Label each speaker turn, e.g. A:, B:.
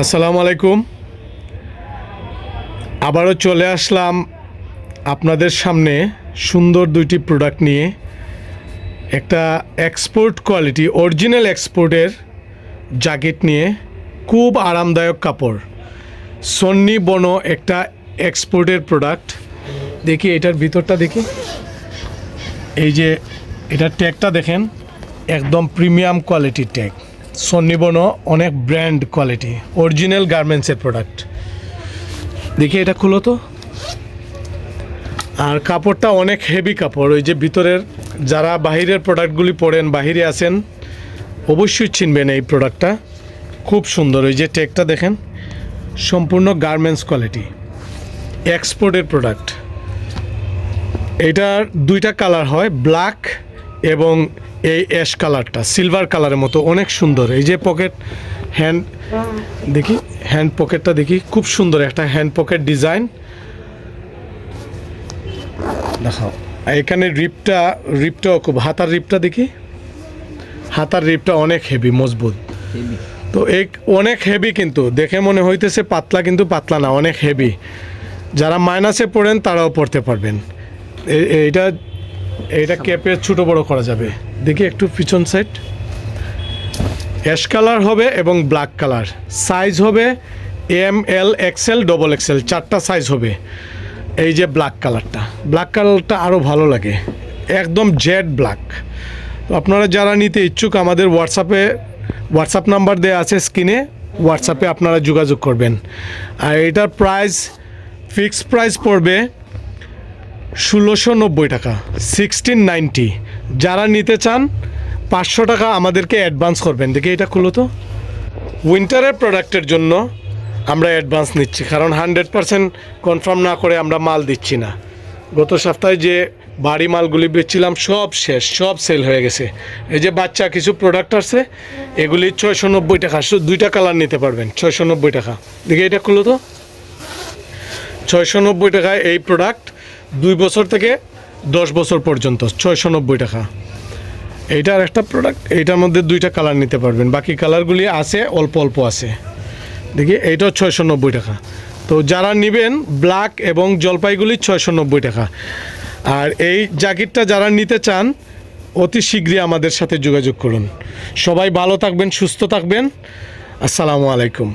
A: আসসালামু আলাইকুম। আবারও চলে আসলাম আপনাদের সামনে সুন্দর দুইটি প্রোডাক্ট নিয়ে। একটা এক্সপোর্ট কোয়ালিটি অরিজিনাল এক্সপোর্টের জ্যাকেট নিয়ে, খুব আরামদায়ক কাপড়, সন্নি বনো একটা এক্সপোর্টের প্রোডাক্ট। দেখি এটার ভিতরটা দেখি, এই যে এটার ট্যাগটা দেখেন, একদম প্রিমিয়াম কোয়ালিটির ট্যাগ। সন্নি বনো অনেক ব্র্যান্ড কোয়ালিটি অরিজিনাল গার্মেন্টসের প্রোডাক্ট। দেখি এটা খুলো তো। আর কাপড়টা অনেক হেভি কাপড়। ওই যে ভিতরের যারা বাহিরের প্রোডাক্টগুলি পরেন, বাহিরে আছেন, অবশ্যই চিনবেন এই প্রোডাক্টটা। খুব সুন্দর। ওই যে ট্যাগটা দেখেন, সম্পূর্ণ গার্মেন্টস কোয়ালিটি এক্সপোর্টের প্রোডাক্ট। এটার দুইটা কালার হয়, ব্ল্যাক এবং এই অ্যাশ কালারটা সিলভার কালারের মতো, অনেক সুন্দর। এই যে পকেট, হ্যান্ড দেখি, হ্যান্ড পকেটটা দেখি, খুব সুন্দর একটা হ্যান্ড পকেট ডিজাইন। দেখাও এখানে রিপটাও খুব, হাতার রিপটা দেখি, হাতার রিপটা অনেক হেভি, মজবুত। তো এই অনেক হেভি, কিন্তু দেখে মনে হইতেছে পাতলা, কিন্তু পাতলা না, অনেক হেভি। যারা মাইনাসে পড়েন তারাও পড়তে পারবেন। এইটা ক্যাপে ছোটো বড়ো করা যাবে। দেখি একটু পিছন সাইড, অ্যাশ কালার হবে এবং ব্ল্যাক কালার। সাইজ হবে এম, এল, এক্সেল, ডবল এক্সেল, চারটা সাইজ হবে। এই যে ব্ল্যাক কালারটা আরও ভালো লাগে, একদম জেড ব্ল্যাক। তো আপনারা যারা নিতে ইচ্ছুক, আমাদের হোয়াটসঅ্যাপ নাম্বার দেওয়া আছে স্ক্রিনে, হোয়াটসঅ্যাপে আপনারা যোগাযোগ করবেন। আর এটার ফিক্সড প্রাইস পড়বে ১৬৯০ টাকা, 1690। যারা নিতে চান ৫০০ টাকা আমাদেরকে অ্যাডভান্স করবেন। দেখি এটা খুলো তো। উইন্টারের প্রোডাক্টের জন্য আমরা অ্যাডভান্স নিচ্ছি, কারণ 100% কনফার্ম না করে আমরা মাল দিচ্ছি না। গত সপ্তাহে যে বাড়ি মালগুলি বেচছিলাম সব শেষ, সব সেল হয়ে গেছে। এই যে বাচ্চা কিছু প্রোডাক্ট আছে, এগুলি ৬৯০ টাকা, শুধু দুইটা কালার নিতে পারবেন, ৬৯০ টাকা। দেখি এটা খুলো তো। ৬৯০ টাকায় এই প্রোডাক্ট 2 বছর থেকে 10 বছর পর্যন্ত, ৬৯০ টাকা। এইটার একটা প্রোডাক্ট, এইটার মধ্যে দুইটা কালার নিতে পারবেন, বাকি কালারগুলি আছে অল্প অল্প আছে। দেখি এইটাও ৬৯০ টাকা। তো যারা নেবেন ব্ল্যাক এবং জলপাইগুলি ৬৯০ টাকা। আর এই জ্যাকেটটা যারা নিতে চান অতি শীঘ্রই আমাদের সাথে যোগাযোগ করুন। সবাই ভালো থাকবেন, সুস্থ থাকবেন। আসসালামু আলাইকুম।